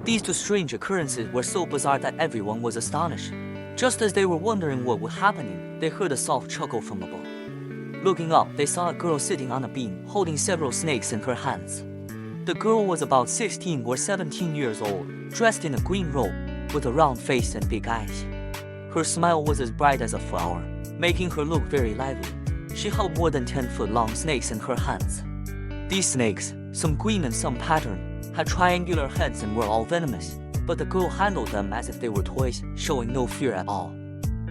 These two strange occurrences were so bizarre that everyone was astonished. Just as they were wondering what was happening, they heard a soft chuckle from above. Looking up, they saw a girl sitting on a beam, holding several snakes in her hands. The girl was about 16 or 17 years old, dressed in a green robe, with a round face and big eyes. Her smile was as bright as a flower, making her look very lively. She held more than 10-foot-long snakes in her hands. These snakes, some green and some patterned, had triangular heads and were all venomous, but the girl handled them as if they were toys, showing no fear at all.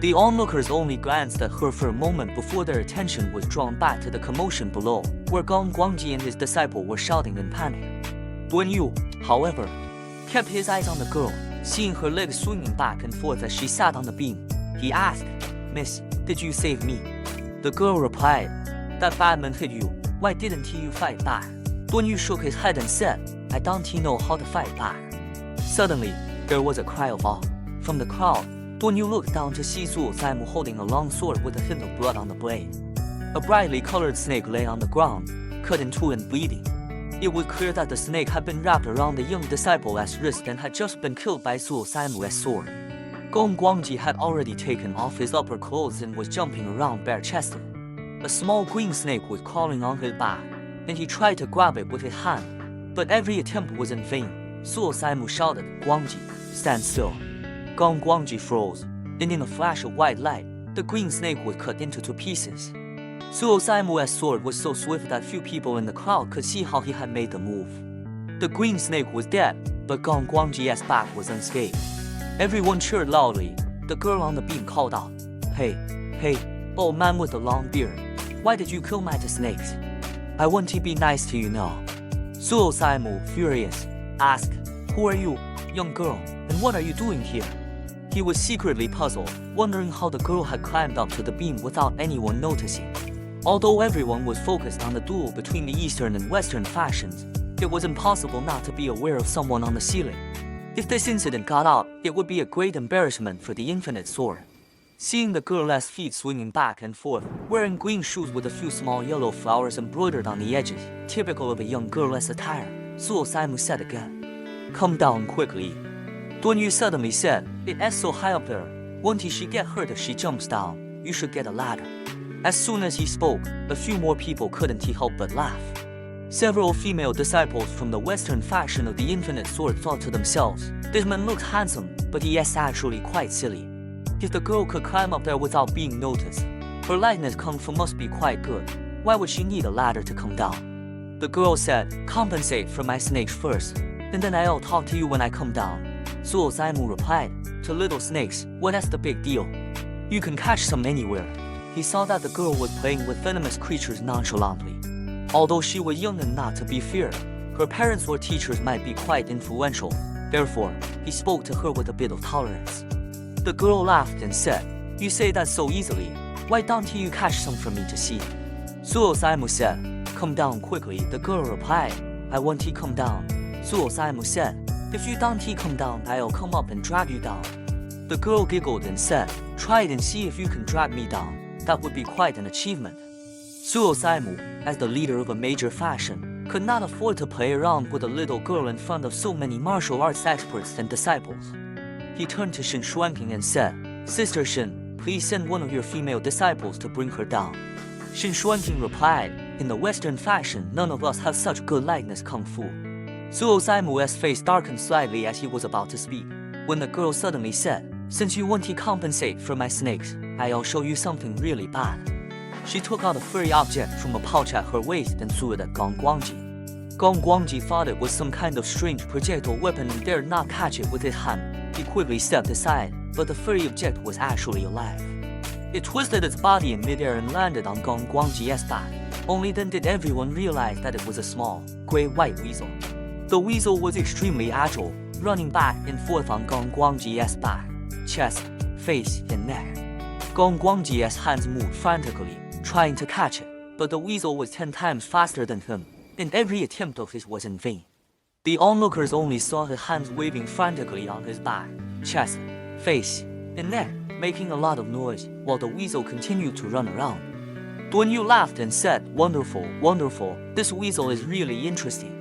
The onlookers only glanced at her for a moment before their attention was drawn back to the commotion below, where Gong Guangji and his disciple were shouting in panic. Duan Yu, however, kept his eyes on the girl, seeing her legs swinging back and forth as she sat on the beam. He asked, "Miss, did you save me?" The girl replied, "That bad man hit you. Why didn't you fight back?" Duan Yu shook his head and said, "I don't know how to fight back." Suddenly, there was a cry of awe. From the crowd, Duan Yu looked down to see Zuo Saimu holding a long sword with a hint of blood on the blade. A brightly colored snake lay on the ground, cut in two and bleeding. It was clear that the snake had been wrapped around the young disciple's wrist and had just been killed by Zuo Saimu's sword. Gong Guangji had already taken off his upper clothes and was jumping around bare-chested. A small green snake was crawling on his back, and he tried to grab it with his hand, but every attempt was in vain. Zuo Saimu shouted, "Guangji, stand still." Gong Guangji froze, and in a flash of white light, the green snake was cut into two pieces. Zuo Saimu's sword was so swift that few people in the crowd could see how he had made the move. The green snake was dead, but Gong Guangji's back was unscathed. Everyone cheered loudly. The girl on the beam called out, Hey, old man with the long beard, why did you kill my two snakes? I want to be nice to you now." Zuo Saimu, furious, asked, "Who are you, young girl, and what are you doing here?" He was secretly puzzled, wondering how the girl had climbed up to the beam without anyone noticing. Although everyone was focused on the duel between the Eastern and Western fashions, it was impossible not to be aware of someone on the ceiling. If this incident got out, it would be a great embarrassment for the infinite sword. Seeing the girl's feet swinging back and forth, wearing green shoes with a few small yellow flowers embroidered on the edges, typical of a young girl's attire, Zuo Saimu said again, "Come down quickly." Duan Yu suddenly said, "It's so high up there. Won't she get hurt if she jumps down? You should get a ladder." As soon as he spoke, a few more people couldn't help but laugh. Several female disciples from the Western fashion of the infinite sword thought to themselves, "This man looks handsome, but he is actually quite silly. If the girl could climb up there without being noticed, her lightness kung fu must be quite good. Why would she need a ladder to come down?" The girl said, "Compensate for my snakes first, and then I'll talk to you when I come down." Zuo Saimu replied, "To little snakes, what is the big deal? You can catch some anywhere." He saw that the girl was playing with venomous creatures nonchalantly. Although she was young and not to be feared, her parents or teachers might be quite influential. Therefore, he spoke to her with a bit of tolerance. The girl laughed and said, "You say that so easily. Why don't you catch some for me to see?" Zuo Saimu said, "Come down quickly." The girl replied, "I want to come down." Zuo Saimu said, "If you don't come down, I'll come up and drag you down." The girl giggled and said, "Try it and see if you can drag me down. That would be quite an achievement." Zuo Saimu, as the leader of a major fashion, could not afford to play around with a little girl in front of so many martial arts experts and disciples. He turned to Shin Shuanqing and said, "Sister Shin, please send one of your female disciples to bring her down." Shin Shuanqing replied, "In the Western fashion, none of us have such good lightness kung fu." Zuo Saimu's face darkened slightly as he was about to speak, when the girl suddenly said, "Since you want to compensate for my snakes, I'll show you something really bad." She took out a furry object from a pouch at her waist and threw it at Gong Guangji. Gong Guangji thought it was some kind of strange projectile weapon and dared not catch it with his hand. He quickly stepped aside, but the furry object was actually alive. It twisted its body in midair and landed on Gong Guangji's back. Only then did everyone realize that it was a small, gray-white weasel. The weasel was extremely agile, running back and forth on Gong Guangji's back, chest, face, and neck. Gong Guangji's hands moved frantically, trying to catch it, but the weasel was 10 times faster than him, and every attempt of his was in vain. The onlookers only saw his hands waving frantically on his back, chest, face, and neck, making a lot of noise, while the weasel continued to run around. Duan Yu laughed and said, "Wonderful, wonderful, this weasel is really interesting.